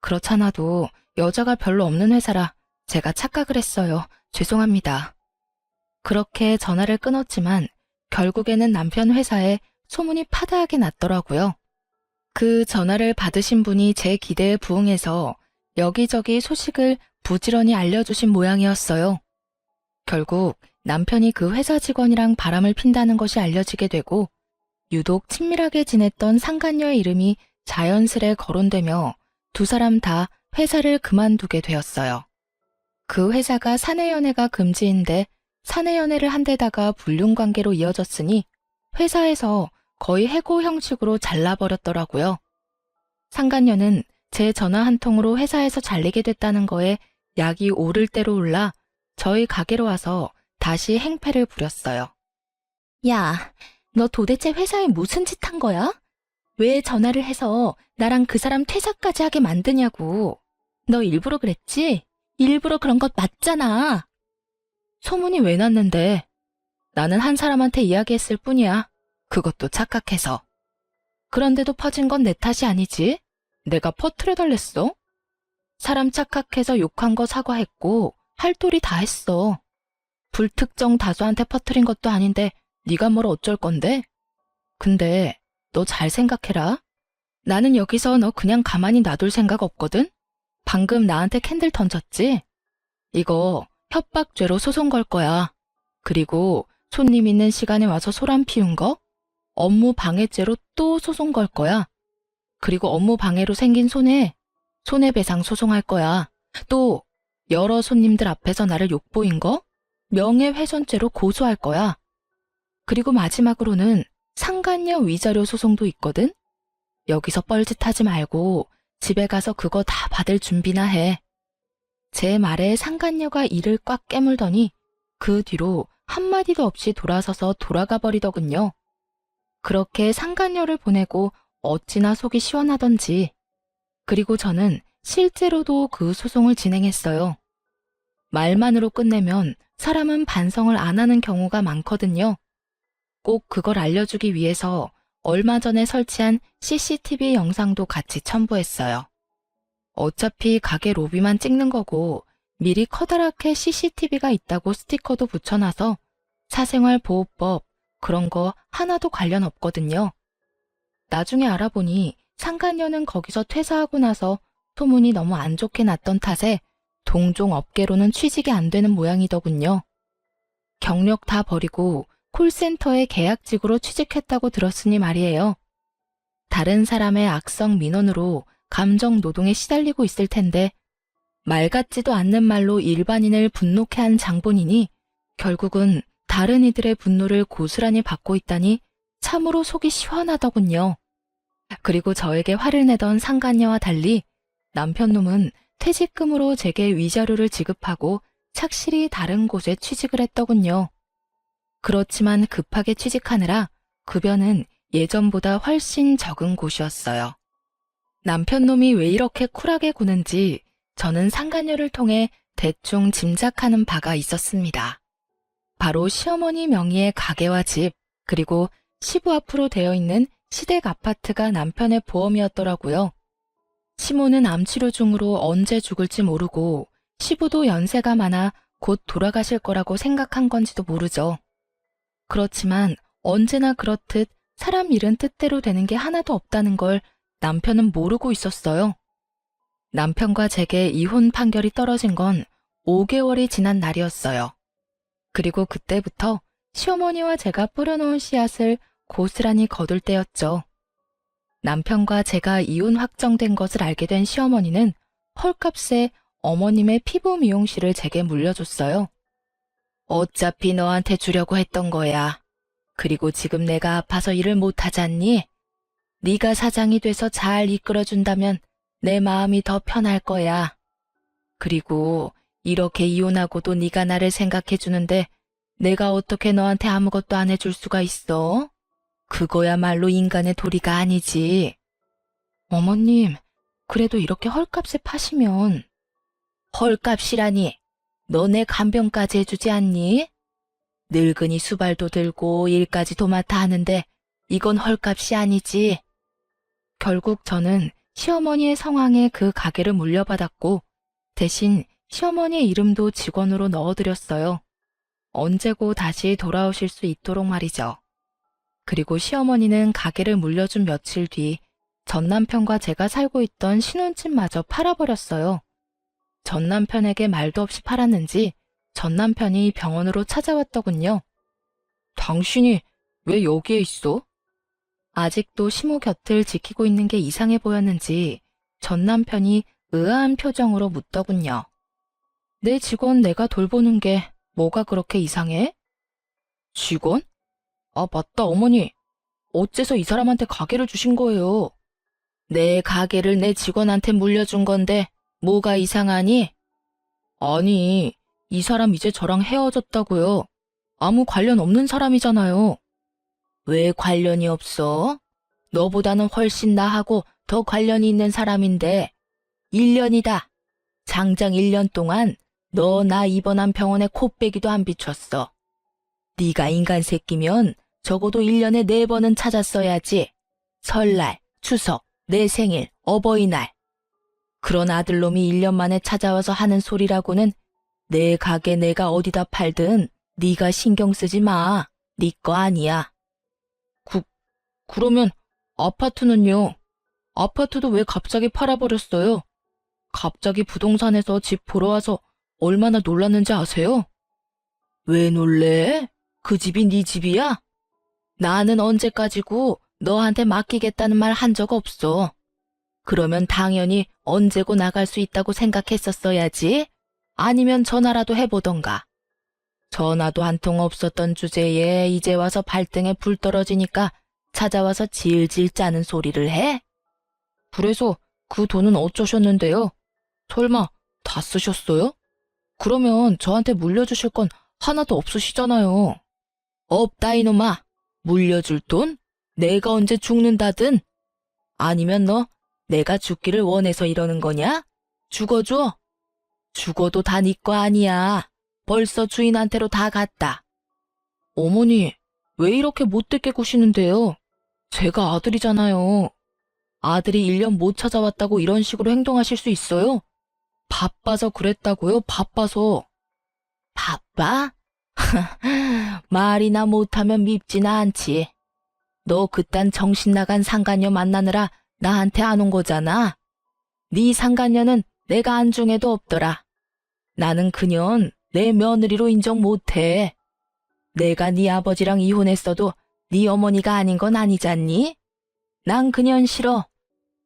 그렇잖아도 여자가 별로 없는 회사라 제가 착각을 했어요. 죄송합니다. 그렇게 전화를 끊었지만 결국에는 남편 회사에 소문이 파다하게 났더라고요. 그 전화를 받으신 분이 제 기대에 부응해서 여기저기 소식을 부지런히 알려주신 모양이었어요. 결국 남편이 그 회사 직원이랑 바람을 핀다는 것이 알려지게 되고 유독 친밀하게 지냈던 상간녀의 이름이 자연스레 거론되며 두 사람 다 회사를 그만두게 되었어요. 그 회사가 사내연애가 금지인데 사내연애를 한 데다가 불륜관계로 이어졌으니 회사에서 거의 해고 형식으로 잘라버렸더라고요. 상간녀는 제 전화 한 통으로 회사에서 잘리게 됐다는 거에 약이 오를 대로 올라 저희 가게로 와서 다시 행패를 부렸어요. 야, 너 도대체 회사에 무슨 짓 한 거야? 왜 전화를 해서 나랑 그 사람 퇴사까지 하게 만드냐고. 너 일부러 그랬지? 일부러 그런 것 맞잖아. 소문이 왜 났는데? 나는 한 사람한테 이야기했을 뿐이야. 그것도 착각해서. 그런데도 퍼진 건 내 탓이 아니지. 내가 퍼뜨려달랬어. 사람 착각해서 욕한 거 사과했고 할 도리 다 했어. 불특정 다수한테 퍼뜨린 것도 아닌데 네가 뭘 어쩔 건데? 근데 너 잘 생각해라. 나는 여기서 너 그냥 가만히 놔둘 생각 없거든? 방금 나한테 캔들 던졌지? 이거 협박죄로 소송 걸 거야. 그리고 손님 있는 시간에 와서 소란 피운 거? 업무 방해죄로 또 소송 걸 거야. 그리고 업무 방해로 생긴 손해배상 소송할 거야. 또 여러 손님들 앞에서 나를 욕보인 거? 명예훼손죄로 고소할 거야. 그리고 마지막으로는 상간녀 위자료 소송도 있거든? 여기서 뻘짓하지 말고 집에 가서 그거 다 받을 준비나 해. 제 말에 상간녀가 이를 꽉 깨물더니 그 뒤로 한마디도 없이 돌아서서 돌아가 버리더군요. 그렇게 상간녀를 보내고 어찌나 속이 시원하던지. 그리고 저는 실제로도 그 소송을 진행했어요. 말만으로 끝내면 사람은 반성을 안 하는 경우가 많거든요. 꼭 그걸 알려주기 위해서 얼마 전에 설치한 CCTV 영상도 같이 첨부했어요. 어차피 가게 로비만 찍는 거고 미리 커다랗게 CCTV가 있다고 스티커도 붙여놔서 사생활보호법 그런 거 하나도 관련 없거든요. 나중에 알아보니 상간녀는 거기서 퇴사하고 나서 소문이 너무 안 좋게 났던 탓에 동종 업계로는 취직이 안 되는 모양이더군요. 경력 다 버리고 콜센터에 계약직으로 취직했다고 들었으니 말이에요. 다른 사람의 악성 민원으로 감정 노동에 시달리고 있을 텐데 말 같지도 않는 말로 일반인을 분노케 한 장본인이 결국은 다른 이들의 분노를 고스란히 받고 있다니 참으로 속이 시원하더군요. 그리고 저에게 화를 내던 상간녀와 달리 남편놈은 퇴직금으로 제게 위자료를 지급하고 착실히 다른 곳에 취직을 했더군요. 그렇지만 급하게 취직하느라 급여는 예전보다 훨씬 적은 곳이었어요. 남편놈이 왜 이렇게 쿨하게 구는지 저는 상간녀를 통해 대충 짐작하는 바가 있었습니다. 바로 시어머니 명의의 가게와 집, 그리고 시부 앞으로 되어 있는 시댁 아파트가 남편의 보험이었더라고요. 시모는 암치료 중으로 언제 죽을지 모르고 시부도 연세가 많아 곧 돌아가실 거라고 생각한 건지도 모르죠. 그렇지만 언제나 그렇듯 사람 일은 뜻대로 되는 게 하나도 없다는 걸 남편은 모르고 있었어요. 남편과 제게 이혼 판결이 떨어진 건 5개월이 지난 날이었어요. 그리고 그때부터 시어머니와 제가 뿌려놓은 씨앗을 고스란히 거둘 때였죠. 남편과 제가 이혼 확정된 것을 알게 된 시어머니는 헐값에 어머님의 피부 미용실을 제게 물려줬어요. 어차피 너한테 주려고 했던 거야. 그리고 지금 내가 아파서 일을 못하잖니? 네가 사장이 돼서 잘 이끌어준다면 내 마음이 더 편할 거야. 그리고 이렇게 이혼하고도 네가 나를 생각해주는데 내가 어떻게 너한테 아무것도 안 해줄 수가 있어? 그거야말로 인간의 도리가 아니지. 어머님, 그래도 이렇게 헐값에 파시면. 헐값이라니, 너 내 간병까지 해주지 않니? 늙은이 수발도 들고 일까지 도맡아 하는데 이건 헐값이 아니지. 결국 저는 시어머니의 성황에 그 가게를 물려받았고 대신 시어머니의 이름도 직원으로 넣어드렸어요. 언제고 다시 돌아오실 수 있도록 말이죠. 그리고 시어머니는 가게를 물려준 며칠 뒤 전 남편과 제가 살고 있던 신혼집마저 팔아버렸어요. 전 남편에게 말도 없이 팔았는지 전 남편이 병원으로 찾아왔더군요. 당신이 왜 여기에 있어? 아직도 시모 곁을 지키고 있는 게 이상해 보였는지 전 남편이 의아한 표정으로 묻더군요. 내 직원 내가 돌보는 게 뭐가 그렇게 이상해? 직원? 아, 맞다, 어머니. 어째서 이 사람한테 가게를 주신 거예요? 내 가게를 내 직원한테 물려준 건데 뭐가 이상하니? 아니, 이 사람 이제 저랑 헤어졌다고요. 아무 관련 없는 사람이잖아요. 왜 관련이 없어? 너보다는 훨씬 나하고 더 관련이 있는 사람인데 1년이다. 장장 1년 동안 너 나 입원한 병원에 코빼기도 안 비췄어. 네가 인간 새끼면 적어도 1년에 4번은 찾았어야지. 설날, 추석, 내 생일, 어버이날. 그런 아들놈이 1년 만에 찾아와서 하는 소리라고는 내 가게 내가 어디다 팔든 네가 신경 쓰지 마. 네 거 아니야. 그러면 아파트는요? 아파트도 왜 갑자기 팔아버렸어요? 갑자기 부동산에서 집 보러 와서 얼마나 놀랐는지 아세요? 왜 놀래? 그 집이 네 집이야? 나는 언제까지고 너한테 맡기겠다는 말 한 적 없어. 그러면 당연히 언제고 나갈 수 있다고 생각했었어야지. 아니면 전화라도 해보던가. 전화도 한 통 없었던 주제에 이제 와서 발등에 불 떨어지니까 찾아와서 질질 짜는 소리를 해? 그래서 그 돈은 어쩌셨는데요? 설마 다 쓰셨어요? 그러면 저한테 물려주실 건 하나도 없으시잖아요. 없다 이놈아. 물려줄 돈? 내가 언제 죽는다든? 아니면 너 내가 죽기를 원해서 이러는 거냐? 죽어줘. 죽어도 다 네 거 아니야. 벌써 주인한테로 다 갔다. 어머니, 왜 이렇게 못되게 구시는데요? 제가 아들이잖아요. 아들이 1년 못 찾아왔다고 이런 식으로 행동하실 수 있어요? 바빠서 그랬다고요? 바빠서. 바빠? 말이나 못하면 밉지나 않지. 너 그딴 정신 나간 상간녀 만나느라 나한테 안 온 거잖아. 네 상간녀는 내가 안중에도 없더라. 나는 그년 내 며느리로 인정 못해. 내가 네 아버지랑 이혼했어도 네 어머니가 아닌 건 아니잖니? 난 그년 싫어.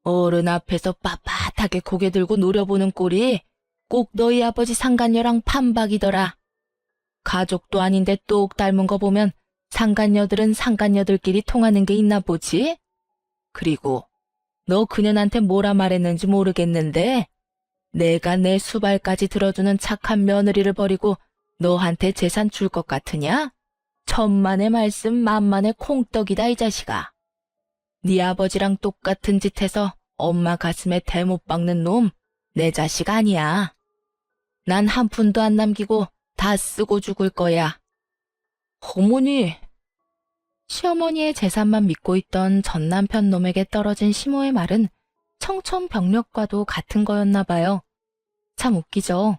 어른 앞에서 빳빳하게 고개 들고 노려보는 꼴이 꼭 너희 아버지 상간녀랑 판박이더라. 가족도 아닌데 똑 닮은 거 보면 상간녀들은 상간녀들끼리 통하는 게 있나 보지? 그리고 너 그년한테 뭐라 말했는지 모르겠는데 내가 내 수발까지 들어주는 착한 며느리를 버리고 너한테 재산 줄 것 같으냐? 천만의 말씀 만만의 콩떡이다 이 자식아. 네 아버지랑 똑같은 짓 해서 엄마 가슴에 대못 박는 놈 내 자식 아니야. 난 한 푼도 안 남기고 다 쓰고 죽을 거야. 어머니. 시어머니의 재산만 믿고 있던 전 남편 놈에게 떨어진 시모의 말은 청천벽력과도 같은 거였나 봐요. 참 웃기죠.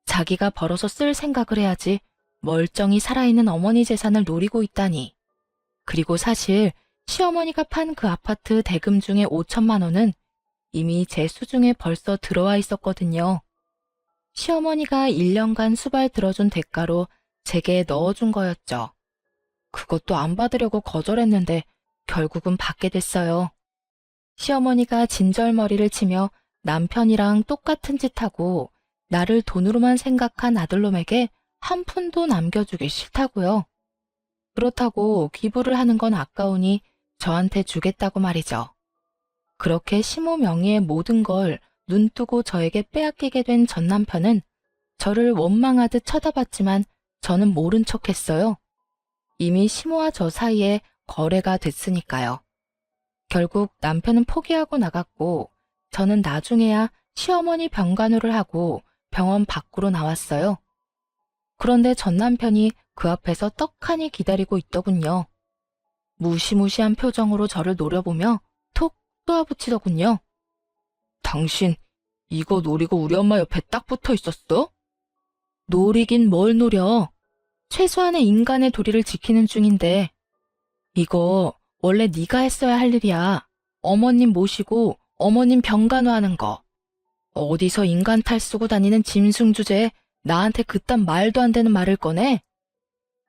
자기가 벌어서 쓸 생각을 해야지 멀쩡히 살아있는 어머니 재산을 노리고 있다니. 그리고 사실 시어머니가 판 그 아파트 대금 중에 5천만 원은 이미 제 수중에 벌써 들어와 있었거든요. 시어머니가 1년간 수발 들어준 대가로 제게 넣어준 거였죠. 그것도 안 받으려고 거절했는데 결국은 받게 됐어요. 시어머니가 진절머리를 치며 남편이랑 똑같은 짓 하고 나를 돈으로만 생각한 아들놈에게 한 푼도 남겨주기 싫다고요. 그렇다고 기부를 하는 건 아까우니 저한테 주겠다고 말이죠. 그렇게 시모 명의의 모든 걸 눈뜨고 저에게 빼앗기게 된 전 남편은 저를 원망하듯 쳐다봤지만 저는 모른 척했어요. 이미 시모와 저 사이에 거래가 됐으니까요. 결국 남편은 포기하고 나갔고 저는 나중에야 시어머니 병간호를 하고 병원 밖으로 나왔어요. 그런데 전 남편이 그 앞에서 떡하니 기다리고 있더군요. 무시무시한 표정으로 저를 노려보며 톡 쏘아붙이더군요. 당신 이거 노리고 우리 엄마 옆에 딱 붙어 있었어? 노리긴 뭘 노려. 최소한의 인간의 도리를 지키는 중인데. 이거 원래 네가 했어야 할 일이야. 어머님 모시고 어머님 병간호하는 거. 어디서 인간 탈 쓰고 다니는 짐승 주제에 나한테 그딴 말도 안 되는 말을 꺼내?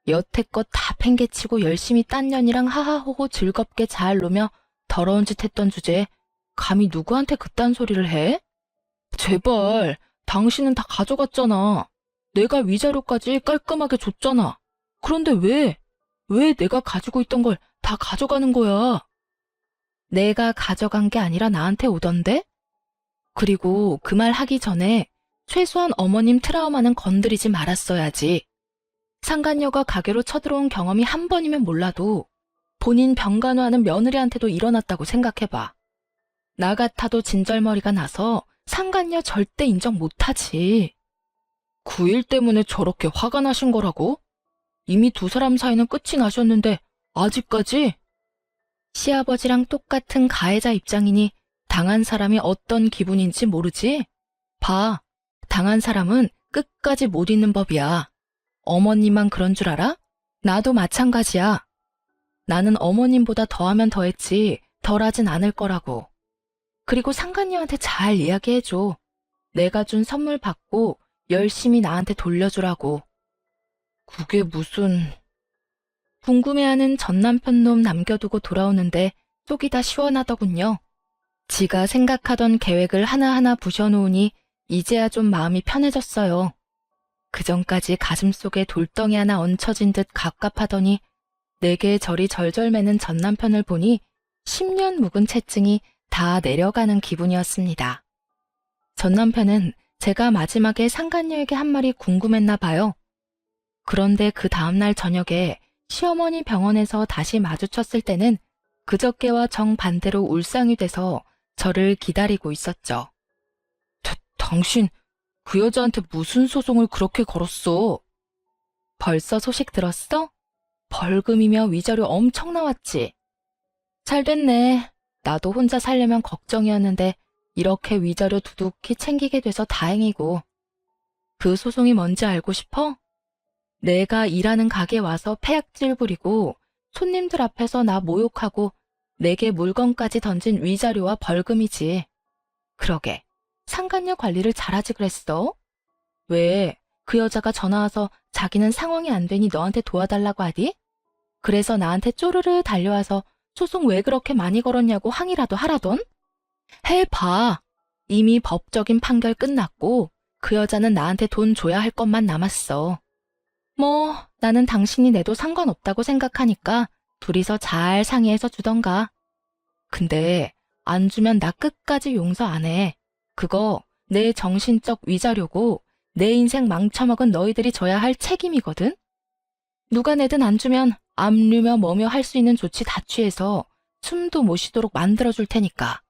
여태껏 다 팽개치고 열심히 딴 년이랑 하하호호 즐겁게 잘 노며 더러운 짓 했던 주제에 감히 누구한테 그딴 소리를 해? 제발, 당신은 다 가져갔잖아. 내가 위자료까지 깔끔하게 줬잖아. 그런데 왜 내가 가지고 있던 걸 다 가져가는 거야? 내가 가져간 게 아니라 나한테 오던데? 그리고 그 말 하기 전에 최소한 어머님 트라우마는 건드리지 말았어야지. 상간녀가 가게로 쳐들어온 경험이 한 번이면 몰라도 본인 병간호하는 며느리한테도 일어났다고 생각해봐. 나 같아도 진절머리가 나서 상간녀 절대 인정 못하지. 그 일 때문에 저렇게 화가 나신 거라고? 이미 두 사람 사이는 끝이 나셨는데 아직까지? 시아버지랑 똑같은 가해자 입장이니 당한 사람이 어떤 기분인지 모르지? 봐, 당한 사람은 끝까지 못 잊는 법이야. 어머님만 그런 줄 알아? 나도 마찬가지야. 나는 어머님보다 더하면 더했지 덜하진 않을 거라고. 그리고 상간녀한테 잘 이야기해줘. 내가 준 선물 받고 열심히 나한테 돌려주라고. 그게 무슨... 궁금해하는 전 남편 놈 남겨두고 돌아오는데 속이 다 시원하더군요. 지가 생각하던 계획을 하나하나 부셔놓으니 이제야 좀 마음이 편해졌어요. 그전까지 가슴속에 돌덩이 하나 얹혀진 듯 갑갑하더니 내게 저리 절절 매는 전 남편을 보니 10년 묵은 채증이 다 내려가는 기분이었습니다. 전 남편은 제가 마지막에 상간녀에게 한 말이 궁금했나 봐요. 그런데 그 다음날 저녁에 시어머니 병원에서 다시 마주쳤을 때는 그저께와 정반대로 울상이 돼서 저를 기다리고 있었죠. 당신 그 여자한테 무슨 소송을 그렇게 걸었어? 벌써 소식 들었어? 벌금이며 위자료 엄청 나왔지. 잘 됐네. 나도 혼자 살려면 걱정이었는데 이렇게 위자료 두둑히 챙기게 돼서 다행이고. 그 소송이 뭔지 알고 싶어? 내가 일하는 가게 와서 폐악질 부리고 손님들 앞에서 나 모욕하고 내게 물건까지 던진 위자료와 벌금이지. 그러게, 상간녀 관리를 잘하지 그랬어? 왜, 그 여자가 전화 와서 자기는 상황이 안 되니 너한테 도와달라고 하디? 그래서 나한테 쪼르르 달려와서 소송 왜 그렇게 많이 걸었냐고 항의라도 하라던? 해봐. 이미 법적인 판결 끝났고 그 여자는 나한테 돈 줘야 할 것만 남았어. 뭐 나는 당신이 내도 상관없다고 생각하니까 둘이서 잘 상의해서 주던가. 근데 안 주면 나 끝까지 용서 안 해. 그거 내 정신적 위자료고 내 인생 망쳐먹은 너희들이 져야 할 책임이거든. 누가 내든 안 주면 압류며 뭐며 할 수 있는 조치 다 취해서 숨도 못 쉬도록 만들어줄 테니까.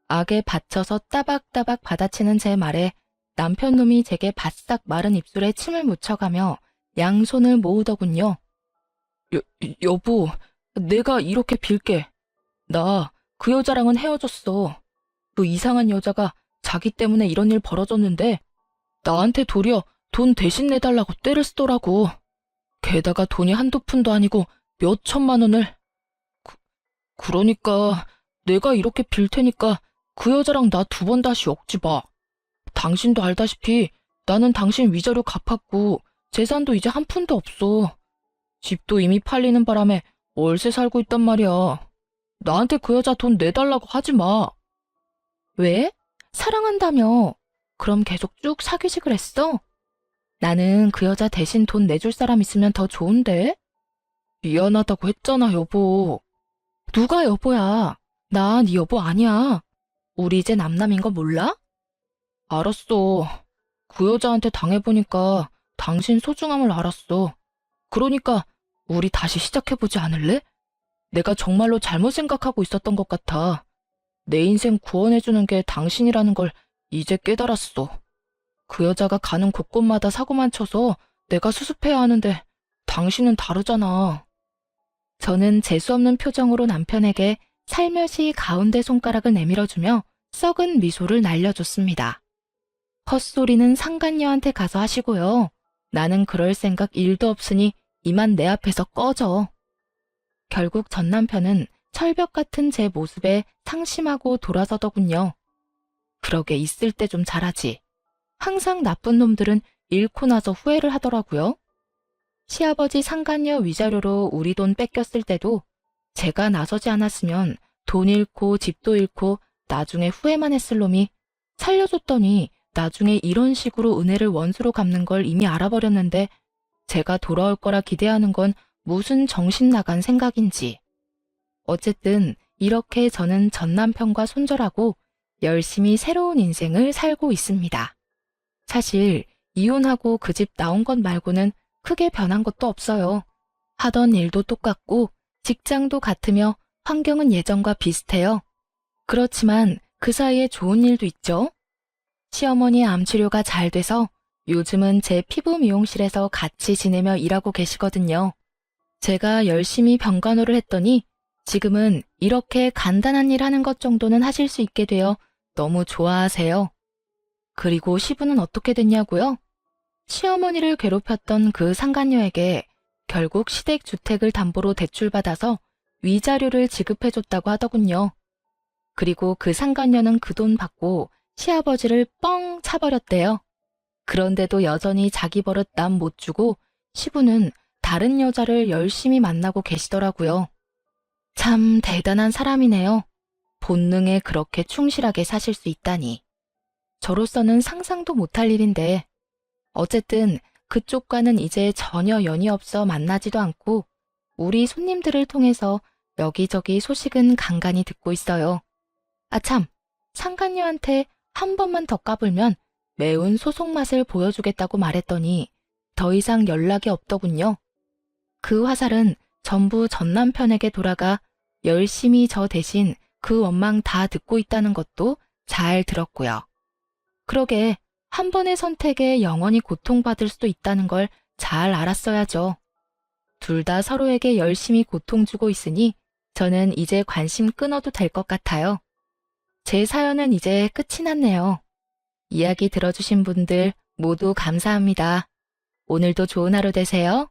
악에 받쳐서 따박따박 받아치는 제 말에 남편 놈이 제게 바싹 마른 입술에 침을 묻혀가며 양손을 모으더군요. 여보, 내가 이렇게 빌게. 나 그 여자랑은 헤어졌어. 그 이상한 여자가 자기 때문에 이런 일 벌어졌는데 나한테 도리어 돈 대신 내달라고 떼를 쓰더라고. 게다가 돈이 한두 푼도 아니고 몇 천만 원을. 그러니까 내가 이렇게 빌 테니까 그 여자랑 나 두 번 다시 엮지 마. 당신도 알다시피 나는 당신 위자료 갚았고 재산도 이제 한 푼도 없어. 집도 이미 팔리는 바람에 월세 살고 있단 말이야. 나한테 그 여자 돈 내달라고 하지 마. 왜? 사랑한다며. 그럼 계속 쭉 사귀지 그랬어? 나는 그 여자 대신 돈 내줄 사람 있으면 더 좋은데? 미안하다고 했잖아, 여보. 누가 여보야? 나 네 여보 아니야. 우리 이제 남남인 거 몰라? 알았어. 그 여자한테 당해보니까 당신 소중함을 알았어. 그러니까 우리 다시 시작해보지 않을래? 내가 정말로 잘못 생각하고 있었던 것 같아. 내 인생 구원해주는 게 당신이라는 걸 이제 깨달았어. 그 여자가 가는 곳곳마다 사고만 쳐서 내가 수습해야 하는데 당신은 다르잖아. 저는 재수없는 표정으로 남편에게 살며시 가운데 손가락을 내밀어주며 썩은 미소를 날려줬습니다. 헛소리는 상간녀한테 가서 하시고요. 나는 그럴 생각 1도 없으니 이만 내 앞에서 꺼져. 결국 전 남편은 철벽 같은 제 모습에 상심하고 돌아서더군요. 그러게 있을 때 좀 잘하지. 항상 나쁜 놈들은 잃고 나서 후회를 하더라고요. 시아버지 상간녀 위자료로 우리 돈 뺏겼을 때도 제가 나서지 않았으면 돈 잃고 집도 잃고 나중에 후회만 했을 놈이 살려줬더니 나중에 이런 식으로 은혜를 원수로 갚는 걸 이미 알아버렸는데 제가 돌아올 거라 기대하는 건 무슨 정신 나간 생각인지. 어쨌든 이렇게 저는 전 남편과 손절하고 열심히 새로운 인생을 살고 있습니다. 사실 이혼하고 그 집 나온 것 말고는 크게 변한 것도 없어요. 하던 일도 똑같고 직장도 같으며 환경은 예전과 비슷해요. 그렇지만 그 사이에 좋은 일도 있죠. 시어머니 암 치료가 잘 돼서 요즘은 제 피부 미용실에서 같이 지내며 일하고 계시거든요. 제가 열심히 병간호를 했더니 지금은 이렇게 간단한 일 하는 것 정도는 하실 수 있게 되어 너무 좋아하세요. 그리고 시부는 어떻게 됐냐고요? 시어머니를 괴롭혔던 그 상간녀에게 결국 시댁주택을 담보로 대출받아서 위자료를 지급해줬다고 하더군요. 그리고 그 상간녀는 그 돈 받고 시아버지를 뻥 차버렸대요. 그런데도 여전히 자기 버릇 남 못 주고 시부는 다른 여자를 열심히 만나고 계시더라고요. 참 대단한 사람이네요. 본능에 그렇게 충실하게 사실 수 있다니. 저로서는 상상도 못할 일인데 어쨌든 그쪽과는 이제 전혀 연이 없어 만나지도 않고 우리 손님들을 통해서 여기저기 소식은 간간히 듣고 있어요. 아참, 상간녀한테 한 번만 더 까불면 매운 소속 맛을 보여주겠다고 말했더니 더 이상 연락이 없더군요. 그 화살은 전부 전 남편에게 돌아가 열심히 저 대신 그 원망 다 듣고 있다는 것도 잘 들었고요. 그러게 한 번의 선택에 영원히 고통받을 수도 있다는 걸 잘 알았어야죠. 둘 다 서로에게 열심히 고통 주고 있으니 저는 이제 관심 끊어도 될 것 같아요. 제 사연은 이제 끝이 났네요. 이야기 들어주신 분들 모두 감사합니다. 오늘도 좋은 하루 되세요.